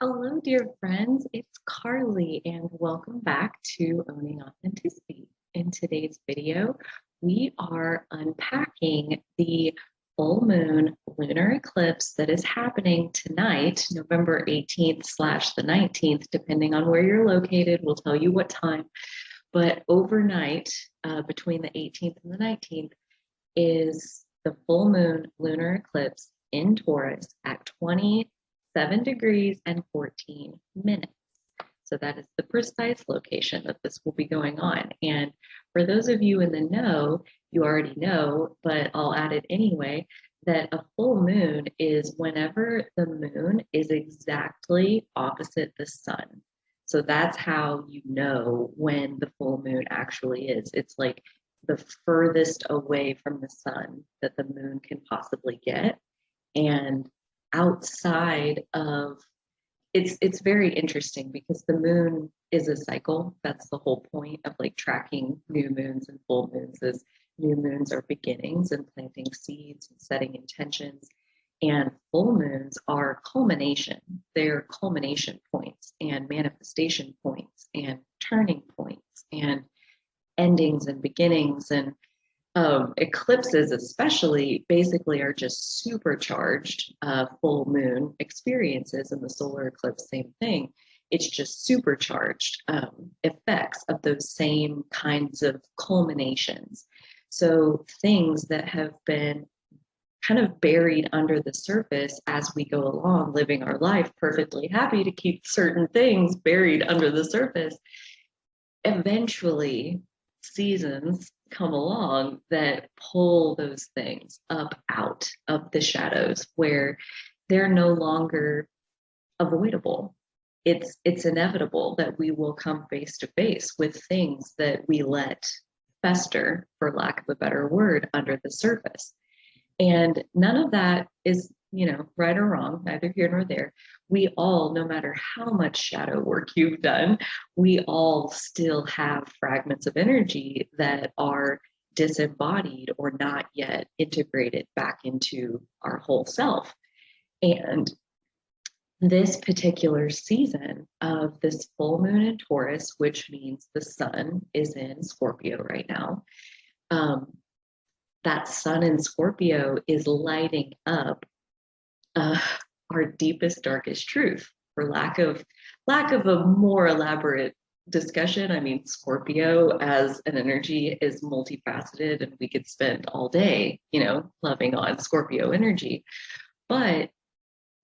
Hello, dear friends. It's Carly, and welcome back to Owning Authenticity. In today's video, we are unpacking the full moon lunar eclipse that is happening tonight, November 18th slash the 19th, depending on where you're located. We'll tell you what time. But overnight, between the 18th and the 19th, is the full moon lunar eclipse in Taurus at 27 degrees and 14 minutes. So that is the precise location that this will be going on. And for those of you in the know, you already know, but I'll add it anyway, that a full moon is whenever the moon is exactly opposite the sun. So that's how you know when the full moon actually is. It's like the furthest away from the sun that the moon can possibly get. And outside of it's very interesting because the moon is a cycle. That's the whole point of like tracking new moons and full moons is new moons are beginnings and planting seeds and setting intentions. And full moons are culmination. They're culmination points and manifestation points and turning points and endings and beginnings. And eclipses especially basically are just supercharged full moon experiences, and the solar eclipse, same thing. It's just supercharged effects of those same kinds of culminations. So things that have been kind of buried under the surface as we go along, living our life perfectly happy to keep certain things buried under the surface, eventually seasons come along that pull those things up out of the shadows where they're no longer avoidable. It's inevitable that we will come face to face with things that we let fester, for lack of a better word, under the surface. And none of that is, right or wrong, neither here nor there. We all, no matter how much shadow work you've done, we all still have fragments of energy that are disembodied or not yet integrated back into our whole self. And this particular season of this full moon in Taurus, which means the sun is in Scorpio right now, that sun in Scorpio is lighting up our deepest, darkest truth. For lack of a more elaborate discussion, I mean, Scorpio as an energy is multifaceted, and we could spend all day, loving on Scorpio energy. But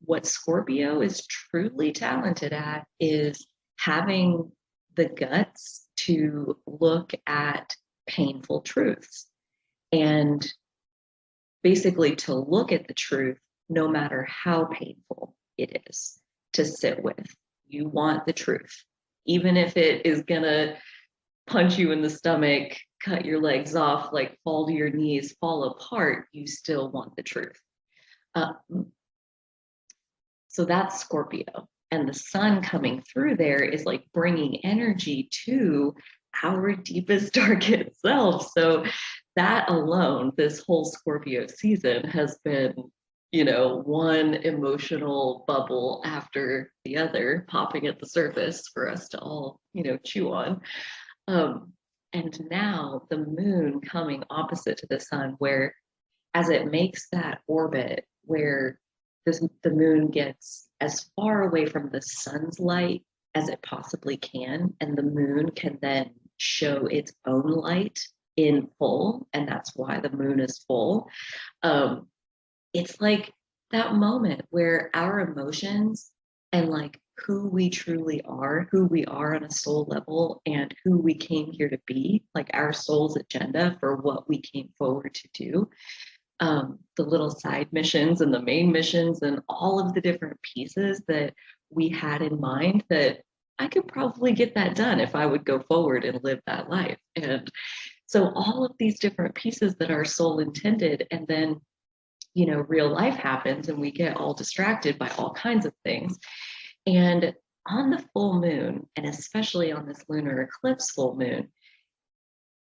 what Scorpio is truly talented at is having the guts to look at painful truths and basically to look at the truth no matter how painful it is to sit with. You want the truth. Even if it is gonna punch you in the stomach, cut your legs off, like fall to your knees, fall apart, you still want the truth. So that's Scorpio. And the sun coming through there is like bringing energy to our deepest, darkest self. So that alone, this whole Scorpio season has been, one emotional bubble after the other popping at the surface for us to all, chew on. And now the moon coming opposite to the sun, where as it makes that orbit where the moon gets as far away from the sun's light as it possibly can, and the moon can then show its own light in full, and that's why the moon is full. It's like that moment where our emotions and like who we truly are, who we are on a soul level, and who we came here to be, like our soul's agenda for what we came forward to do. The little side missions and the main missions and all of the different pieces that we had in mind, that I could probably get that done if I would go forward and live that life. And so all of these different pieces that our soul intended, and then, real life happens and we get all distracted by all kinds of things. And on the full moon, and especially on this lunar eclipse full moon,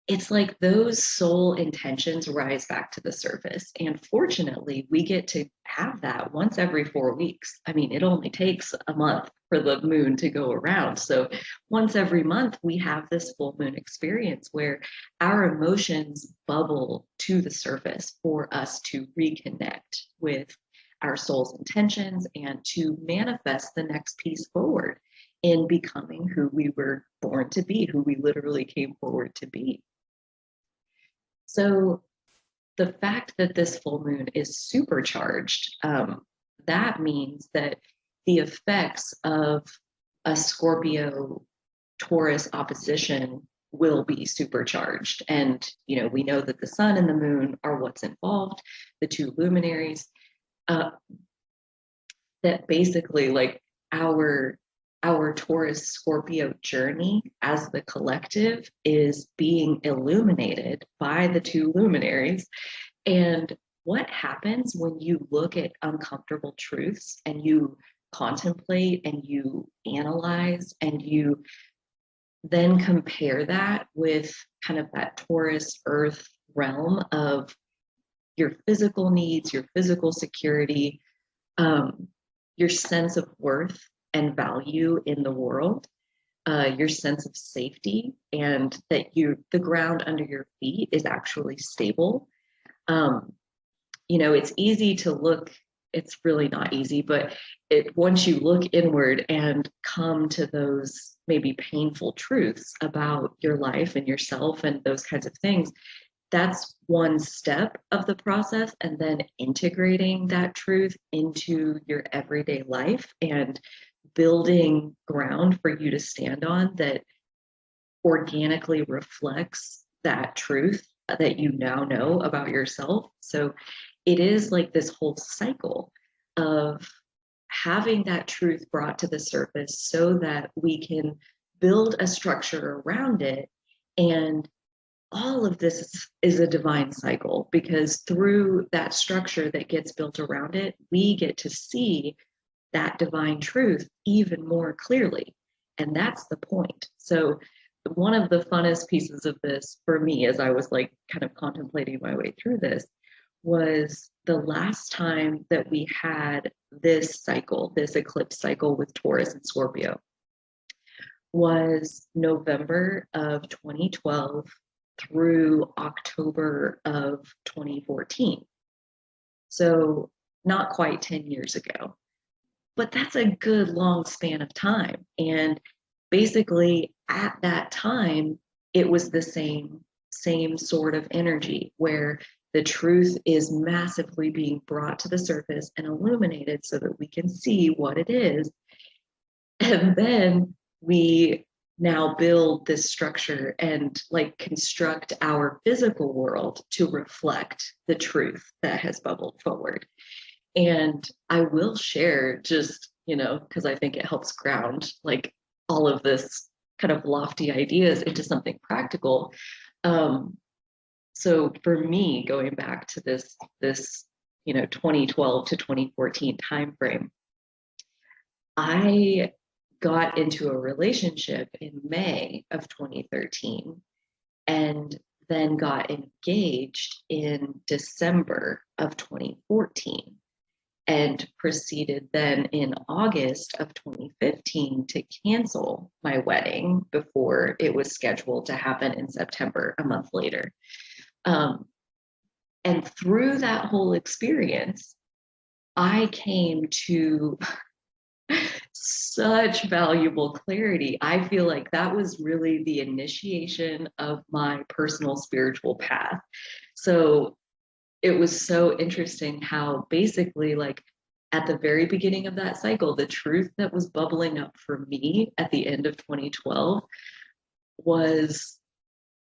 it's like those soul intentions rise back to the surface. And fortunately, we get to have that once every 4 weeks. I mean, it only takes a month for the moon to go around. So once every month, we have this full moon experience where our emotions bubble to the surface for us to reconnect with our soul's intentions and to manifest the next piece forward in becoming who we were born to be, who we literally came forward to be. So the fact that this full moon is supercharged, that means that the effects of a Scorpio Taurus opposition will be supercharged. And, we know that the sun and the moon are what's involved, the two luminaries, that basically like our Taurus Scorpio journey as the collective is being illuminated by the two luminaries. And what happens when you look at uncomfortable truths and you contemplate and you analyze and you then compare that with kind of that Taurus earth realm of your physical needs, your physical security, your sense of worth and value in the world, your sense of safety, and that the ground under your feet is actually stable. It's easy to look, it's really not easy, but once you look inward and come to those maybe painful truths about your life and yourself and those kinds of things, that's one step of the process. And then integrating that truth into your everyday life and building ground for you to stand on that organically reflects that truth that you now know about yourself. So it is like this whole cycle of having that truth brought to the surface so that we can build a structure around it. And all of this is a divine cycle, because through that structure that gets built around it, we get to see that divine truth even more clearly. And that's the point. So one of the funnest pieces of this for me, as I was like kind of contemplating my way through this, was the last time that we had this cycle, this eclipse cycle with Taurus and Scorpio, was November of 2012 through October of 2014. So not quite 10 years ago, but that's a good long span of time. And basically at that time, it was the same sort of energy where the truth is massively being brought to the surface and illuminated so that we can see what it is. And then we now build this structure and like construct our physical world to reflect the truth that has bubbled forward. And I will share just, because I think it helps ground like all of this kind of lofty ideas into something practical. So for me, going back to this 2012 to 2014 timeframe, I got into a relationship in May of 2013 and then got engaged in December of 2014 and proceeded then in August of 2015 to cancel my wedding before it was scheduled to happen in September, a month later. And through that whole experience, I came to such valuable clarity. I feel like that was really the initiation of my personal spiritual path. So it was so interesting how basically like at the very beginning of that cycle, the truth that was bubbling up for me at the end of 2012 was,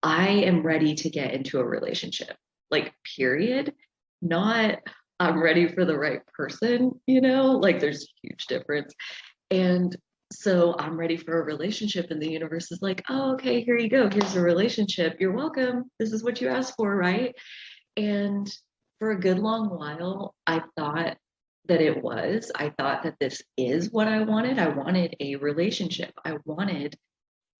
I am ready to get into a relationship, like period, not I'm ready for the right person, like there's a huge difference. And so I'm ready for a relationship, and the universe is like, oh, okay, here you go. Here's a relationship. You're welcome. This is what you asked for, right? And for a good long while, I thought that it was. I thought that this is what I wanted. I wanted a relationship. I wanted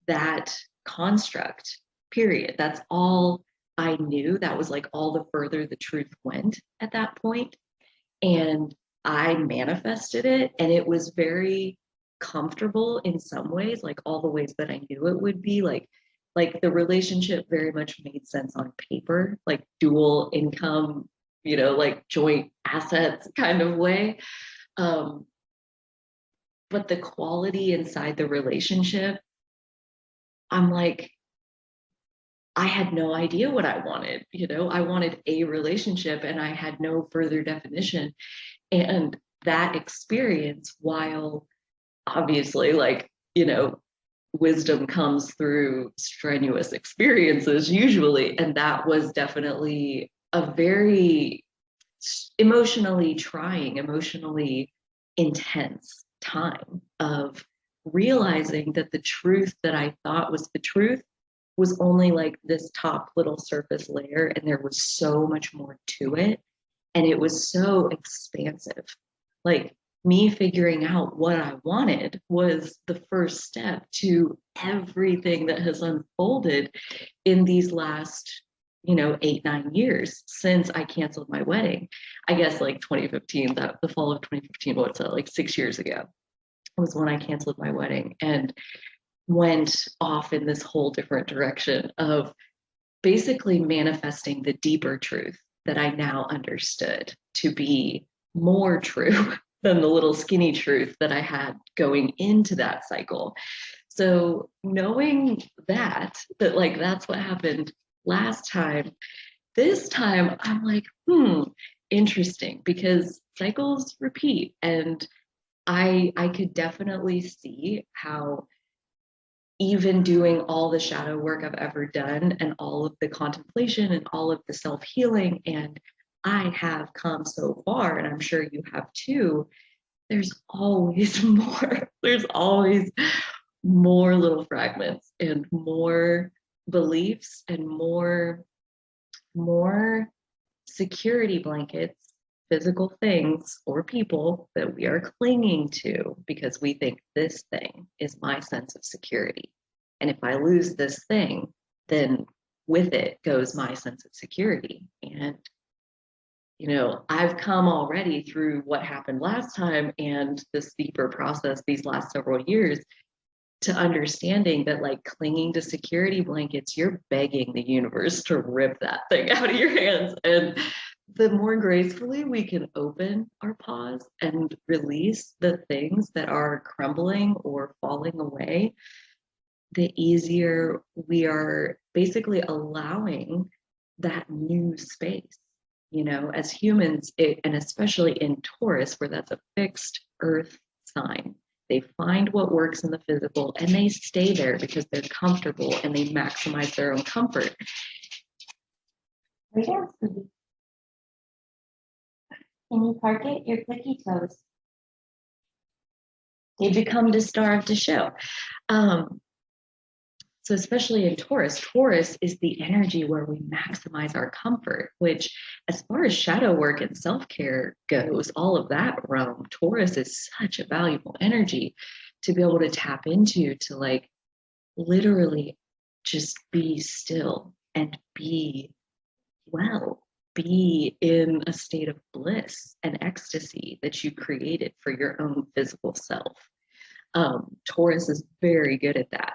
that construct. period. That's all I knew. That was like all the further the truth went at that point. And I manifested it, and it was very comfortable in some ways, like all the ways that I knew it would be. Like the relationship very much made sense on paper, like dual income, like joint assets kind of way. Um, but the quality inside the relationship, I'm like, I had no idea what I wanted. I wanted a relationship and I had no further definition. And that experience, while obviously, like, wisdom comes through strenuous experiences usually. And that was definitely a very emotionally trying, emotionally intense time of realizing that the truth that I thought was the truth was only like this top little surface layer, and there was so much more to it. And it was so expansive. Like me figuring out what I wanted was the first step to everything that has unfolded in these last 8-9 years since I canceled my wedding. I guess like 2015, that the fall of 2015, what's that, like 6 years ago was when I canceled my wedding and went off in this whole different direction of basically manifesting the deeper truth that I now understood to be more true than the little skinny truth that I had going into that cycle. So knowing that like that's what happened last time, this time I'm like, interesting, because cycles repeat. And I could definitely see how even doing all the shadow work I've ever done and all of the contemplation and all of the self-healing, and I have come so far, and I'm sure you have too, there's always more. There's always more little fragments and more beliefs and more security blankets, physical things or people that we are clinging to because we think this thing is my sense of security. And if I lose this thing, then with it goes my sense of security. And, I've come already through what happened last time and this deeper process these last several years to understanding that, like, clinging to security blankets, you're begging the universe to rip that thing out of your hands. And the more gracefully we can open our paws and release the things that are crumbling or falling away, the easier we are basically allowing that new space. As humans, and especially in Taurus, where that's a fixed earth sign, they find what works in the physical and they stay there because they're comfortable and they maximize their own comfort. Can you park it? Your clicky toes. They become to starve to show. So especially in Taurus is the energy where we maximize our comfort, which, as far as shadow work and self-care goes, all of that realm, Taurus is such a valuable energy to be able to tap into, to like literally just be still and be well, be in a state of bliss and ecstasy that you created for your own physical self. Taurus is very good at that.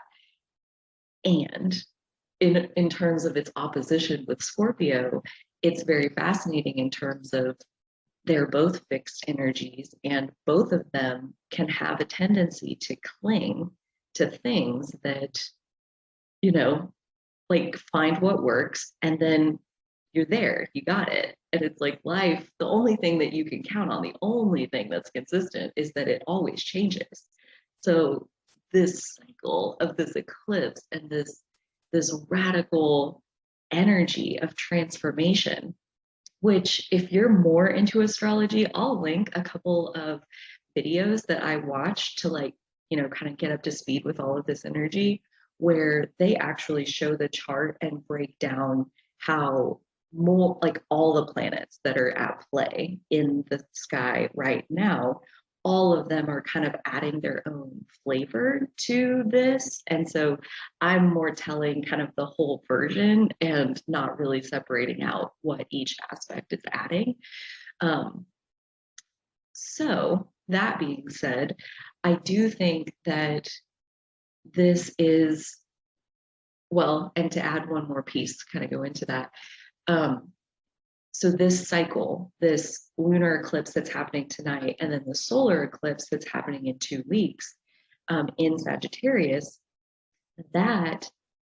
And in terms of its opposition with Scorpio, it's very fascinating in terms of they're both fixed energies, and both of them can have a tendency to cling to things that, like, find what works, and then you're there, you got it. And it's like life, the only thing that you can count on, the only thing that's consistent is that it always changes. So this cycle of this eclipse and this radical energy of transformation, which, if you're more into astrology, I'll link a couple of videos that I watched to, like, kind of get up to speed with all of this energy, where they actually show the chart and break down how more, like, all the planets that are at play in the sky right now all of them are kind of adding their own flavor to this. And so I'm more telling kind of the whole version and not really separating out what each aspect is adding. So that being said, I do think that this is, well, and to add one more piece, kind of go into that. So this cycle, this lunar eclipse that's happening tonight, and then the solar eclipse that's happening in 2 weeks in Sagittarius, that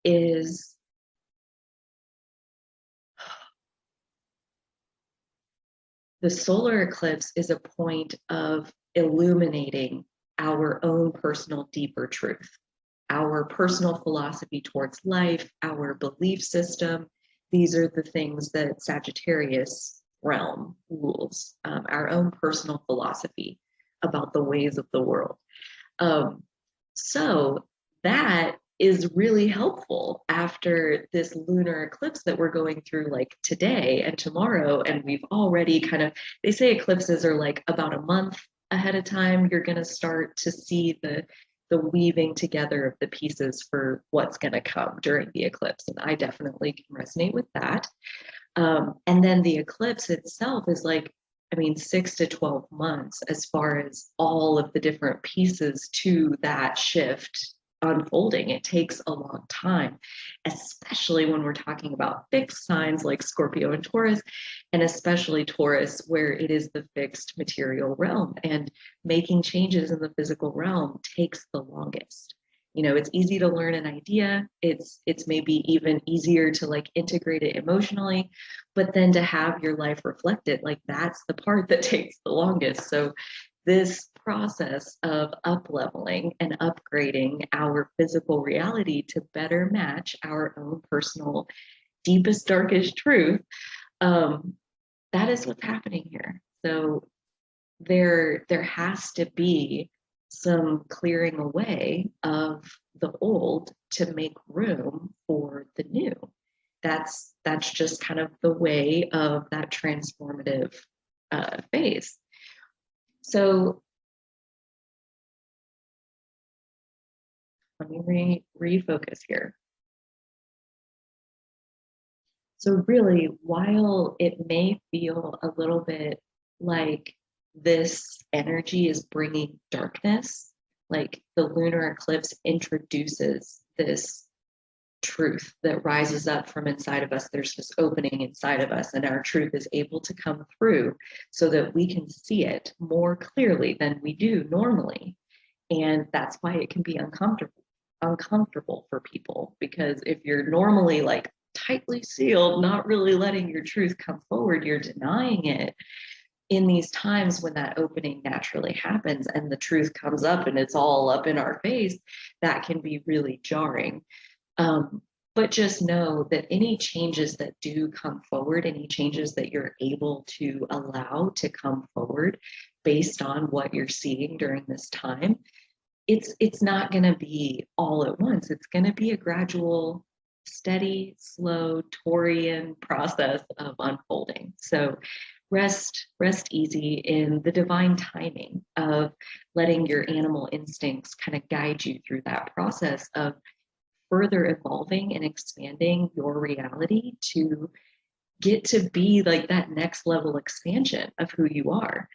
is the solar eclipse is a point of illuminating our own personal deeper truth, our personal philosophy towards life, our belief system. These are the things that Sagittarius realm rules, our own personal philosophy about the ways of the world. So that is really helpful after this lunar eclipse that we're going through like today and tomorrow. And we've already kind of, they say eclipses are like about a month ahead of time. You're going to start to see the weaving together of the pieces for what's going to come during the eclipse. And I definitely can resonate with that. And then the eclipse itself is like, I mean, 6 to 12 months as far as all of the different pieces to that shift unfolding. It takes a long time, especially when we're talking about fixed signs like Scorpio and Taurus, and especially Taurus, where it is the fixed material realm, and making changes in the physical realm takes the longest. You know, it's easy to learn an idea. It's maybe even easier to like integrate it emotionally, but then to have your life reflected, like that's the part that takes the longest. So this process of up leveling and upgrading our physical reality to better match our own personal deepest, darkest truth, that is what's happening here. So there has to be some clearing away of the old to make room for the new. That's just kind of the way of that transformative phase. So let me refocus here. So really, while it may feel a little bit like this energy is bringing darkness, like the lunar eclipse introduces this truth that rises up from inside of us. There's this opening inside of us, and our truth is able to come through so that we can see it more clearly than we do normally. And that's why it can be uncomfortable for people, because if you're normally like tightly sealed, not really letting your truth come forward, you're denying it. In these times when that opening naturally happens and the truth comes up and it's all up in our face, that can be really jarring. But just know that any changes that do come forward, any changes that you're able to allow to come forward based on what you're seeing during this time, it's not going to be all at once. It's going to be a gradual, steady, slow Taurian process of unfolding. So rest easy in the divine timing of letting your animal instincts kind of guide you through that process of further evolving and expanding your reality to get to be like that next level expansion of who you are.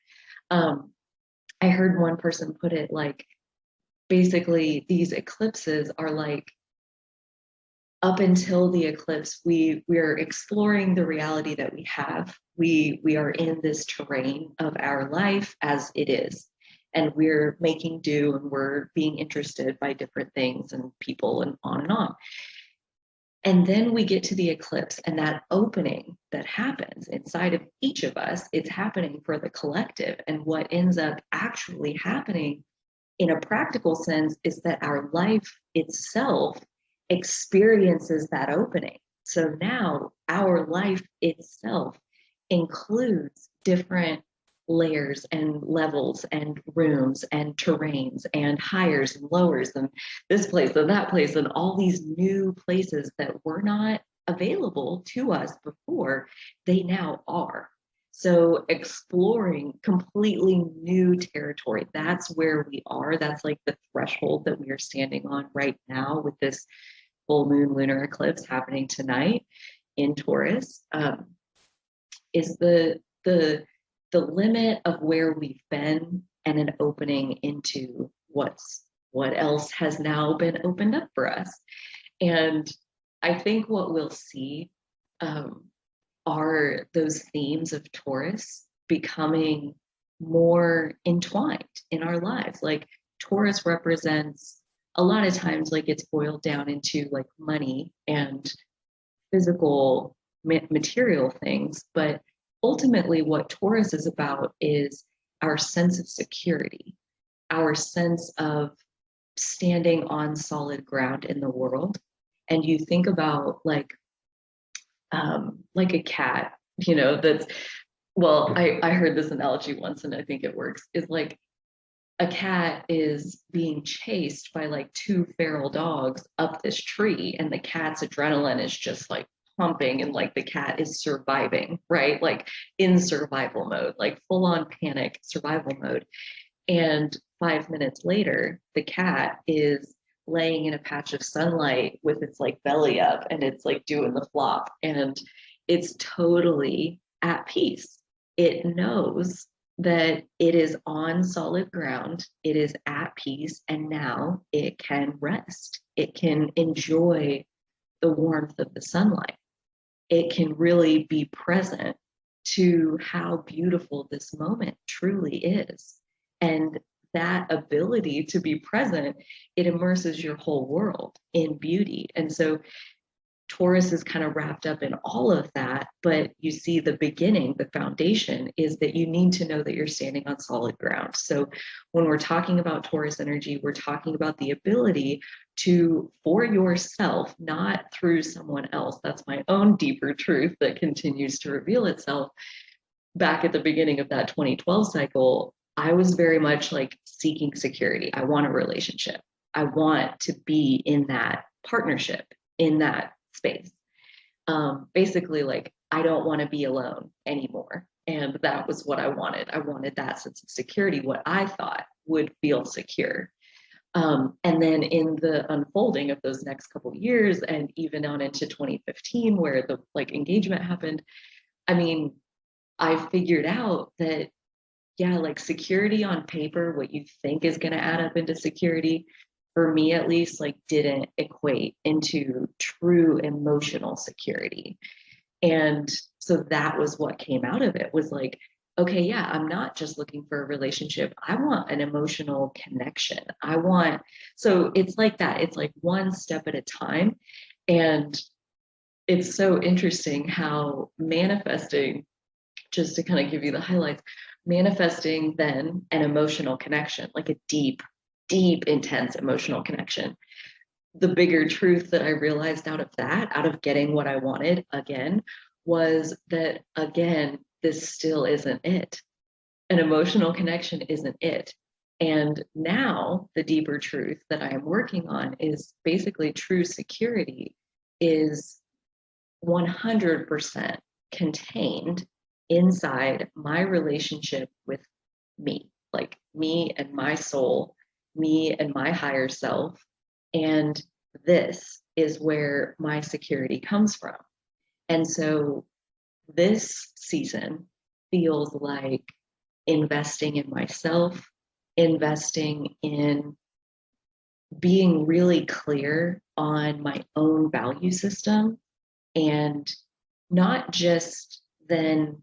I heard one person put it like, basically these eclipses are like, up until the eclipse, we're exploring the reality that we have. We are in this terrain of our life as it is, and we're making do, and we're being interested by different things and people and on and on. And then we get to the eclipse, and that opening that happens inside of each of us, it's happening for the collective. And what ends up actually happening in a practical sense is that our life itself experiences that opening. So now our life itself includes different layers and levels and rooms and terrains and highers and lowers and this place and that place and all these new places that were not available to us before, they now are. So exploring completely new territory, that's where we are. That's like the threshold that we are standing on right now with this full moon lunar eclipse happening tonight in Taurus. Is the limit of where we've been and an opening into what else has now been opened up for us. And I think what we'll see um, are those themes of Taurus becoming more entwined in our lives. Like Taurus represents a lot of times, like it's boiled down into like money and physical material things, but ultimately what Taurus is about is our sense of security, our sense of standing on solid ground in the world. And you think about like a cat, that's, well, I heard this analogy once and I think it works, is like a cat is being chased by like two feral dogs up this tree, and the cat's adrenaline is just like pumping, and like the cat is surviving, right? Like in survival mode, like full on panic survival mode. And 5 minutes later, the cat is laying in a patch of sunlight with its like belly up and it's like doing the flop, and it's totally at peace. It knows that it is on solid ground, it is at peace, and now it can rest. It can enjoy the warmth of the sunlight. It can really be present to how beautiful this moment truly is. And that ability to be present, it immerses your whole world in beauty. And so Taurus is kind of wrapped up in all of that, but you see the beginning, the foundation is that you need to know that you're standing on solid ground. So when we're talking about Taurus energy, we're talking about the ability to, for yourself, not through someone else. That's my own deeper truth that continues to reveal itself. Back at the beginning of that 2012 cycle, I was very much like seeking security. I want a relationship. I want to be in that partnership, in that space. Basically, like, I don't want to be alone anymore. And that was what I wanted. I wanted that sense of security, what I thought would feel secure. And then in the unfolding of those next couple of years, and even on into 2015, where the like engagement happened, I mean, I figured out that, yeah, like security on paper, what you think is going to add up into security, for me at least, like didn't equate into true emotional security. And so that was what came out of it, was like, okay, yeah, I'm not just looking for a relationship. I want an emotional connection. So it's like that. It's like one step at a time. And it's so interesting how manifesting, just to kind of give you the highlights, manifesting then an emotional connection, like a deep, deep, intense emotional connection. The bigger truth that I realized out of that, out of getting what I wanted again, was that, again, this still isn't it. An emotional connection isn't it. And now the deeper truth that I am working on is basically true security is 100% contained inside my relationship with me, like me and my soul, me and my higher self. And this is where my security comes from. And so this season feels like investing in myself, investing in being really clear on my own value system, and not just then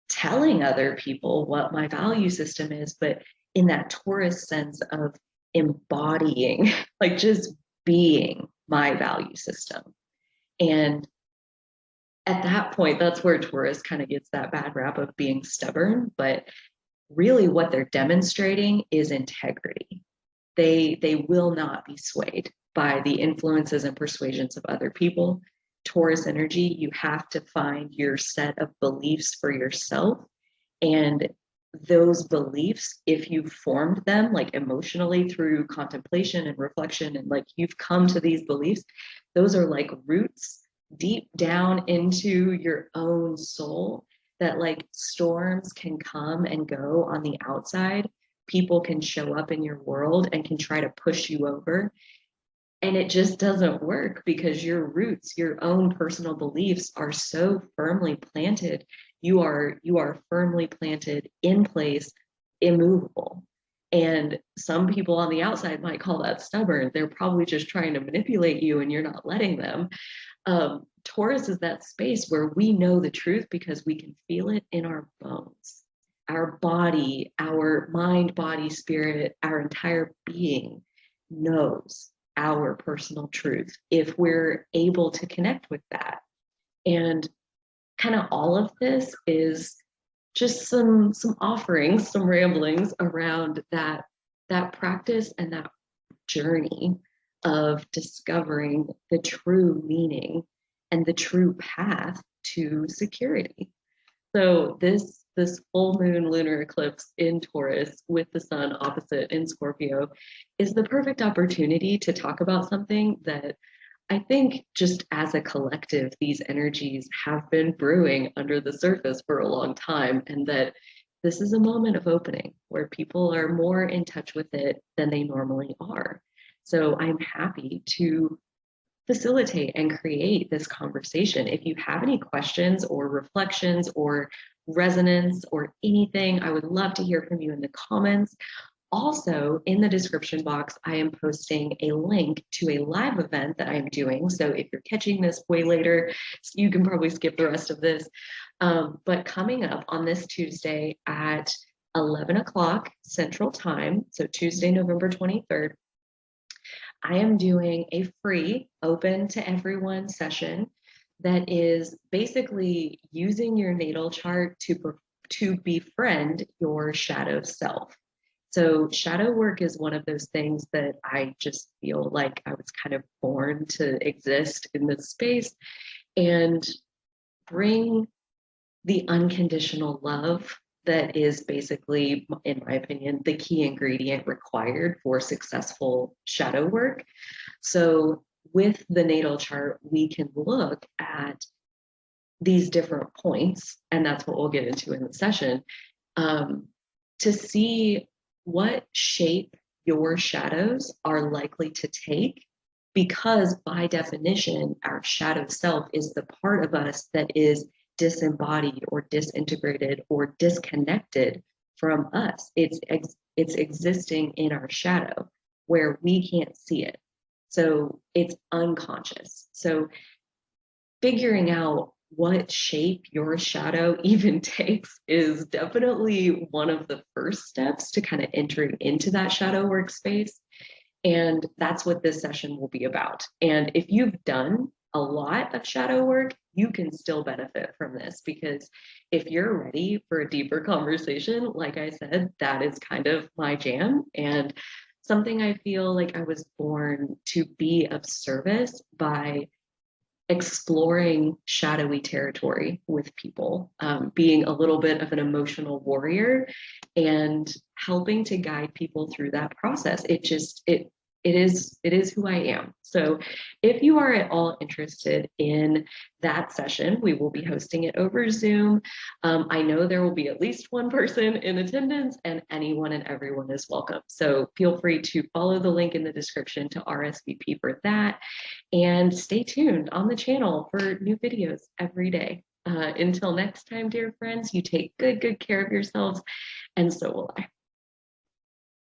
telling other people what my value system is, but in that Taurus sense of embodying, like just being my value system. And at that point, that's where Taurus kind of gets that bad rap of being stubborn. But really, what they're demonstrating is integrity. They will not be swayed by the influences and persuasions of other people. Taurus energy, you have to find your set of beliefs for yourself. And those beliefs, if you've formed them like emotionally through contemplation and reflection, and like you've come to these beliefs, those are like roots deep down into your own soul that like storms can come and go on the outside. People can show up in your world and can try to push you over. And it just doesn't work because your roots, your own personal beliefs are so firmly planted. You are firmly planted in place, immovable. And some people on the outside might call that stubborn. They're probably just trying to manipulate you and you're not letting them. Taurus is that space where we know the truth because we can feel it in our bones. Our body, our mind, body, spirit, our entire being knows our personal truth if we're able to connect with that. And kind of all of this is just some offerings, some ramblings around that practice and that journey of discovering the true meaning and the true path to security. So this full moon lunar eclipse in Taurus with the sun opposite in Scorpio is the perfect opportunity to talk about something that I think just as a collective, these energies have been brewing under the surface for a long time, and that this is a moment of opening where people are more in touch with it than they normally are. So I'm happy to facilitate and create this conversation. If you have any questions or reflections or resonance or anything, I would love to hear from you in the comments. Also, in the description box, I am posting a link to a live event that I'm doing. So if you're catching this way later, you can probably skip the rest of this. But coming up on this Tuesday at 11 o'clock Central Time, so Tuesday, November 23rd, I am doing a free, open to everyone session that is basically using your natal chart to befriend your shadow self. So shadow work is one of those things that I just feel like I was kind of born to exist in this space and bring the unconditional love that is basically, in my opinion, the key ingredient required for successful shadow work. So with the natal chart, we can look at these different points, and that's what we'll get into in the session, to see what shape your shadows are likely to take, because by definition, our shadow self is the part of us that is disembodied or disintegrated or disconnected from us. It's existing in our shadow where we can't see it. So it's unconscious. So figuring out what shape your shadow even takes is definitely one of the first steps to kind of entering into that shadow workspace. And that's what this session will be about. And if you've done a lot of shadow work, you can still benefit from this, because if you're ready for a deeper conversation, like I said, that is kind of my jam and something I feel like I was born to be of service by exploring shadowy territory with people, being a little bit of an emotional warrior and helping to guide people through that process. It is who I am. So if you are at all interested in that session, we will be hosting it over Zoom. I know there will be at least one person in attendance, and anyone and everyone is welcome. So feel free to follow the link in the description to RSVP for that, and stay tuned on the channel for new videos every day. Until next time, dear friends, you take good care of yourselves, and so will I.